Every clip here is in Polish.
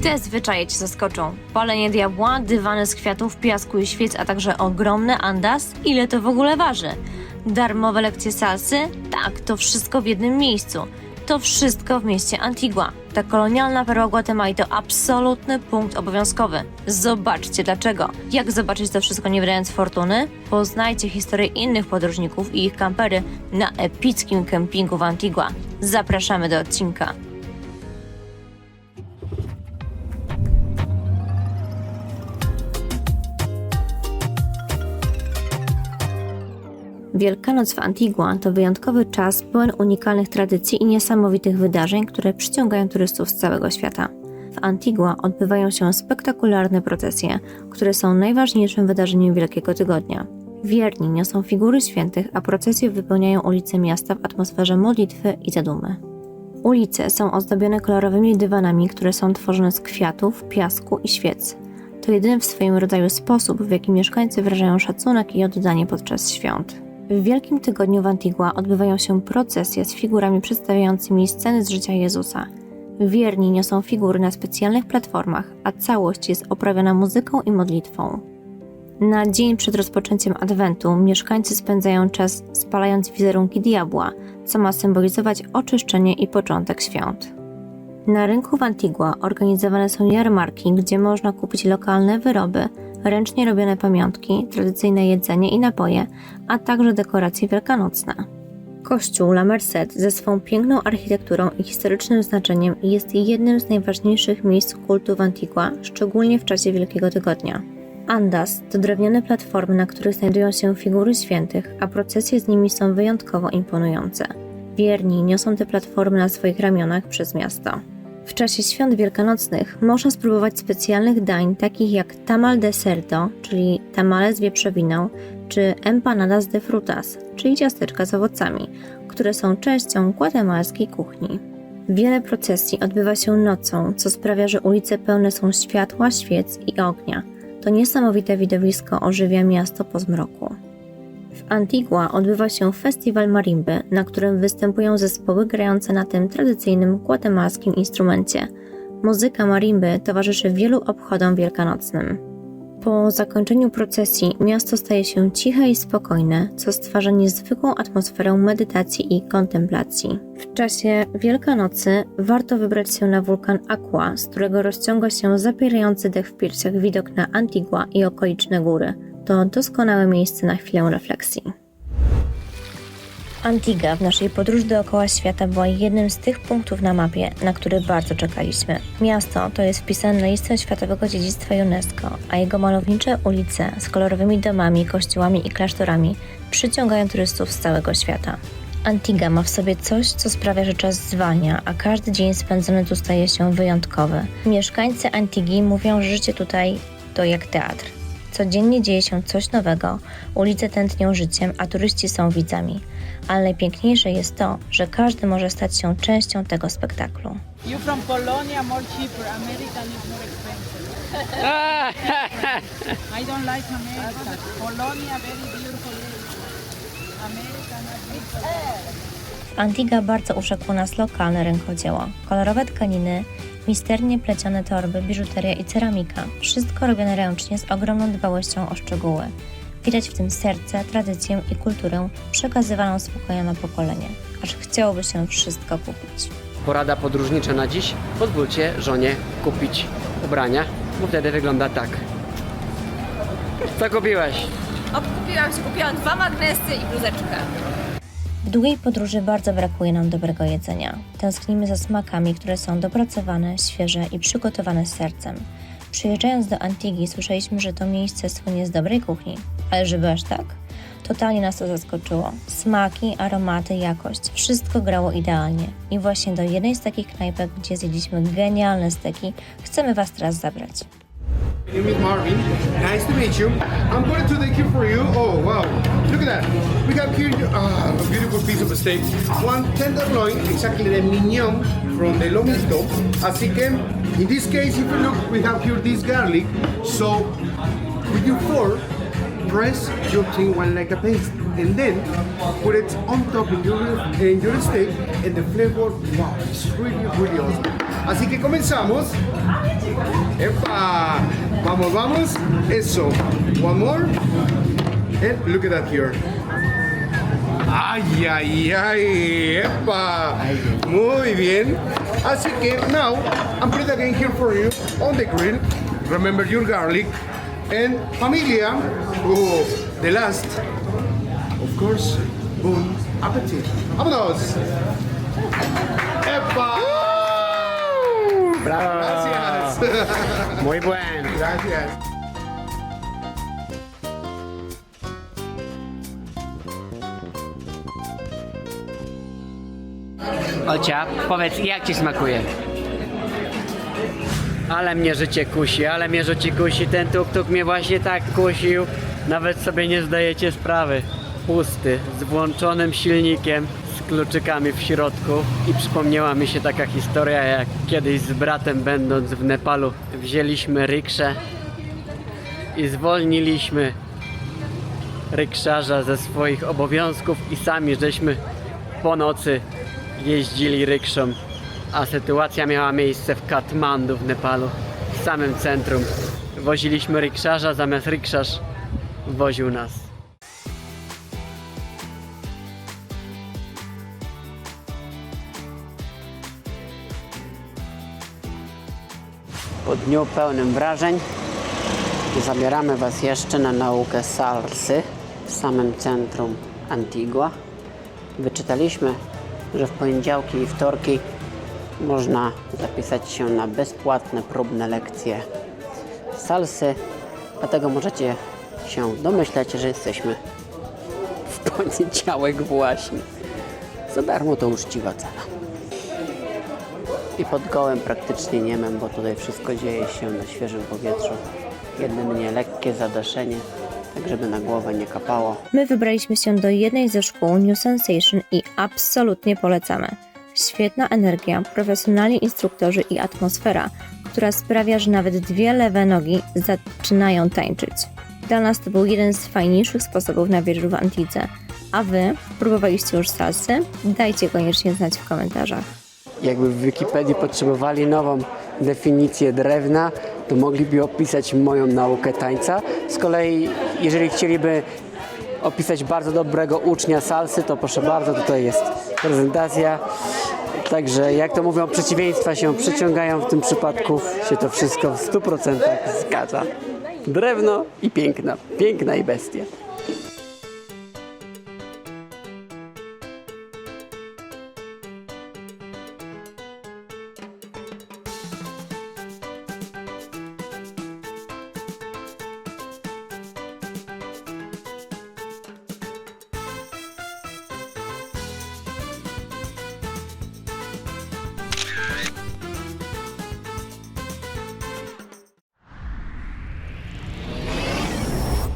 Te zwyczaje Cię zaskoczą. Palenie diabła, dywany z kwiatów, piasku i świec, a także ogromny andas. Ile to w ogóle waży? Darmowe lekcje salsy? Tak, to wszystko w jednym miejscu. To wszystko w mieście Antigua. Ta kolonialna perła Gwatemali to absolutny punkt obowiązkowy. Zobaczcie dlaczego. Jak zobaczyć to wszystko nie wydając fortuny? Poznajcie historię innych podróżników i ich kampery na epickim kempingu w Antigua. Zapraszamy do odcinka. Wielkanoc w Antigua to wyjątkowy czas pełen unikalnych tradycji i niesamowitych wydarzeń, które przyciągają turystów z całego świata. W Antigua odbywają się spektakularne procesje, które są najważniejszym wydarzeniem Wielkiego Tygodnia. Wierni niosą figury świętych, a procesje wypełniają ulice miasta w atmosferze modlitwy i zadumy. Ulice są ozdobione kolorowymi dywanami, które są tworzone z kwiatów, piasku i świec. To jedyny w swoim rodzaju sposób, w jaki mieszkańcy wyrażają szacunek i oddanie podczas świąt. W Wielkim Tygodniu w Antigua odbywają się procesje z figurami przedstawiającymi sceny z życia Jezusa. Wierni niosą figury na specjalnych platformach, a całość jest oprawiona muzyką i modlitwą. Na dzień przed rozpoczęciem Adwentu mieszkańcy spędzają czas spalając wizerunki diabła, co ma symbolizować oczyszczenie i początek świąt. Na rynku w Antigua organizowane są jarmarki, gdzie można kupić lokalne wyroby, ręcznie robione pamiątki, tradycyjne jedzenie i napoje, a także dekoracje wielkanocne. Kościół La Merced ze swą piękną architekturą i historycznym znaczeniem jest jednym z najważniejszych miejsc kultu w Antigua, szczególnie w czasie Wielkiego Tygodnia. Andas to drewniane platformy, na których znajdują się figury świętych, a procesje z nimi są wyjątkowo imponujące. Wierni niosą te platformy na swoich ramionach przez miasto. W czasie świąt wielkanocnych można spróbować specjalnych dań takich jak tamal de cerdo, czyli tamale z wieprzowiną, czy empanadas de frutas, czyli ciasteczka z owocami, które są częścią gwatemalskiej kuchni. Wiele procesji odbywa się nocą, co sprawia, że ulice pełne są światła, świec i ognia. To niesamowite widowisko ożywia miasto po zmroku. W Antigua odbywa się festiwal marimby, na którym występują zespoły grające na tym tradycyjnym gwatemalskim instrumencie. Muzyka marimby towarzyszy wielu obchodom wielkanocnym. Po zakończeniu procesji miasto staje się ciche i spokojne, co stwarza niezwykłą atmosferę medytacji i kontemplacji. W czasie Wielkanocy warto wybrać się na wulkan Aqua, z którego rozciąga się zapierający dech w piersiach widok na Antigua i okoliczne góry. To doskonałe miejsce na chwilę refleksji. Antigua w naszej podróży dookoła świata była jednym z tych punktów na mapie, na który bardzo czekaliśmy. Miasto to jest wpisane na listę Światowego Dziedzictwa UNESCO, a jego malownicze ulice z kolorowymi domami, kościołami i klasztorami przyciągają turystów z całego świata. Antigua ma w sobie coś, co sprawia, że czas zwalnia, a każdy dzień spędzony tu staje się wyjątkowy. Mieszkańcy Antigui mówią, że życie tutaj to jak teatr. Codziennie dzieje się coś nowego, ulice tętnią życiem, a turyści są widzami. Ale najpiękniejsze jest to, że każdy może stać się częścią tego spektaklu. You from Polonia, more cheaper. American is more expensive. I don't like America. Polonia, very beautiful. America, not beautiful. W Antigua bardzo urzekło nas lokalne rękodzieło. Kolorowe tkaniny, misternie plecione torby, biżuteria i ceramika. Wszystko robione ręcznie z ogromną dbałością o szczegóły. Widać w tym serce, tradycję i kulturę przekazywaną z pokolenia na pokolenie. Aż chciałoby się wszystko kupić. Porada podróżnicza na dziś. Pozwólcie żonie kupić ubrania, bo wtedy wygląda tak. Co kupiłeś? Kupiłam 2 magnesy i bluzeczkę. W długiej podróży bardzo brakuje nam dobrego jedzenia. Tęsknimy za smakami, które są dopracowane, świeże i przygotowane z sercem. Przyjeżdżając do Antigui słyszeliśmy, że to miejsce słynie z dobrej kuchni. Ale żeby aż tak? Totalnie nas to zaskoczyło. Smaki, aromaty, jakość. Wszystko grało idealnie. I właśnie do jednej z takich knajpek, gdzie zjedliśmy genialne steki, chcemy Was teraz zabrać. My name is Marvin. Nice to meet you. I'm going to take you for you. Oh, wow. Look at that. We got here a beautiful piece of steak. One tenderloin, exactly the mignon from the lomisto. Así que, in this case, if you look, we have here this garlic. So, with your fork, press your thin one like a paste. And then, put it on top in your steak. And the flavor, wow, it's really, really awesome. Así que comenzamos. Epa! Vamos, vamos. Eso. One more. And look at that here. Ay, ay, ay. Epa! Muy bien. Así que now, I'm putting it again here for you on the grill. Remember your garlic. And familia. Oh, the last. Of course. Bon appetit. Vámonos. Epa! Brawo! Gracias. Muy bueno. Gracias. Olcia, powiedz, jak ci smakuje? Ale mnie życie kusi, ale mnie życie kusi. Ten tuk-tuk mnie właśnie tak kusił. Nawet sobie nie zdajecie sprawy. Pusty, z włączonym silnikiem, z kluczykami w środku. I przypomniała mi się taka historia, jak kiedyś z bratem będąc w Nepalu wzięliśmy rikszę i zwolniliśmy rykszarza ze swoich obowiązków i sami żeśmy po nocy jeździli rykszą, a sytuacja miała miejsce w Katmandu w Nepalu, w samym centrum. Woziliśmy rykszarza, zamiast rykszarz woził nas. Po dniu pełnym wrażeń zabieramy Was jeszcze na naukę salsy w samym centrum Antigua. Wyczytaliśmy, że w poniedziałki i wtorki można zapisać się na bezpłatne próbne lekcje salsy, dlatego możecie się domyśleć, że jesteśmy w poniedziałek właśnie. Za darmo to uczciwa cena. I pod gołem praktycznie niemem, bo tutaj wszystko dzieje się na świeżym powietrzu. Jedynie lekkie zadaszenie, tak żeby na głowę nie kapało. My wybraliśmy się do jednej ze szkół New Sensation i absolutnie polecamy. Świetna energia, profesjonalni instruktorzy i atmosfera, która sprawia, że nawet dwie lewe nogi zaczynają tańczyć. Dla nas to był jeden z fajniejszych sposobów na wieczór w Antidze. A Wy próbowaliście już salsy? Dajcie koniecznie znać w komentarzach. Jakby w Wikipedii potrzebowali nową definicję drewna, to mogliby opisać moją naukę tańca. Z kolei, jeżeli chcieliby opisać bardzo dobrego ucznia salsy, to proszę bardzo, tutaj jest prezentacja. Także jak to mówią, przeciwieństwa się przyciągają, w tym przypadku się to wszystko w 100% zgadza. Drewno i piękna i bestia.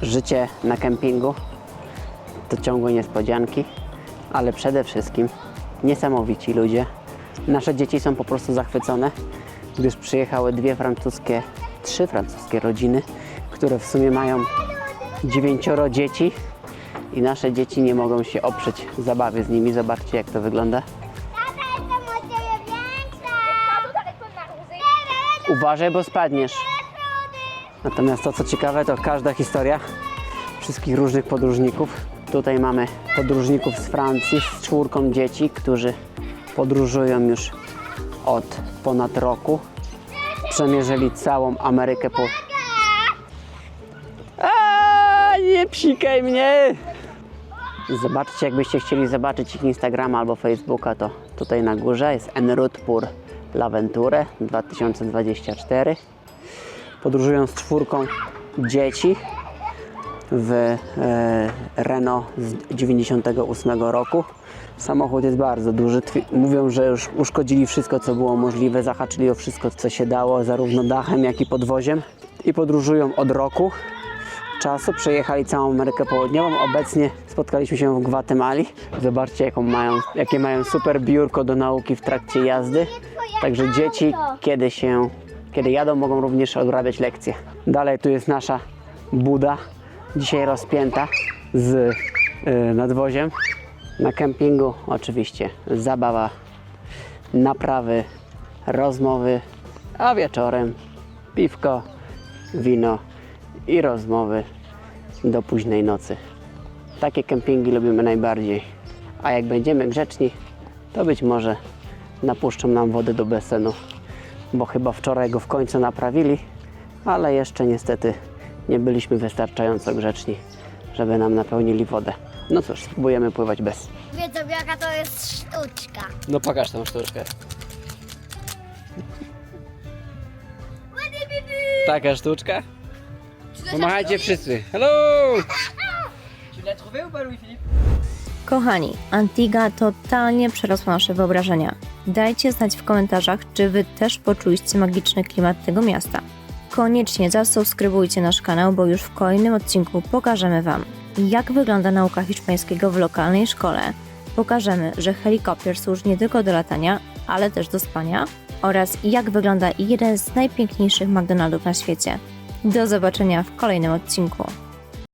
Życie na kempingu to ciągłe niespodzianki, ale przede wszystkim niesamowici ludzie. Nasze dzieci są po prostu zachwycone, gdyż przyjechały trzy francuskie rodziny, które w sumie mają 9 dzieci i nasze dzieci nie mogą się oprzeć zabawie z nimi. Zobaczcie, jak to wygląda. Uważaj, bo spadniesz. Natomiast to, co ciekawe, to każda historia wszystkich różnych podróżników. Tutaj mamy podróżników z Francji z 4 dzieci, którzy podróżują już od ponad roku. Przemierzyli całą Amerykę po... Nie psikaj mnie! Zobaczcie, jakbyście chcieli zobaczyć ich Instagrama albo Facebooka, to tutaj na górze jest En route pour l'Aventure 2024. Podróżują z 4 dzieci w Renault z 98 roku. Samochód jest bardzo duży. Mówią, że już uszkodzili wszystko, co było możliwe. Zahaczyli o wszystko, co się dało, zarówno dachem, jak i podwoziem. I podróżują od roku czasu. Przejechali całą Amerykę Południową. Obecnie spotkaliśmy się w Gwatemali. Zobaczcie, jakie mają super biurko do nauki w trakcie jazdy. Także dzieci, kiedy jadą, mogą również odrabiać lekcje. Dalej tu jest nasza buda, dzisiaj rozpięta z nadwoziem. Na kempingu oczywiście zabawa, naprawy, rozmowy, a wieczorem piwko, wino i rozmowy do późnej nocy. Takie kempingi lubimy najbardziej. A jak będziemy grzeczni, to być może napuszczą nam wody do basenu, bo chyba wczoraj go w końcu naprawili, ale jeszcze niestety nie byliśmy wystarczająco grzeczni, żeby nam napełnili wodę. No cóż, spróbujemy pływać bez. Wiedzą jaka to jest sztuczka. No pokaż tą sztuczkę. Taka sztuczka? Pomachajcie wszyscy. Hello! Kochani, Antigua totalnie przerosła nasze wyobrażenia. Dajcie znać w komentarzach, czy Wy też poczuliście magiczny klimat tego miasta. Koniecznie zasubskrybujcie nasz kanał, bo już w kolejnym odcinku pokażemy Wam, jak wygląda nauka hiszpańskiego w lokalnej szkole. Pokażemy, że helikopter służy nie tylko do latania, ale też do spania oraz jak wygląda jeden z najpiękniejszych McDonaldów na świecie. Do zobaczenia w kolejnym odcinku.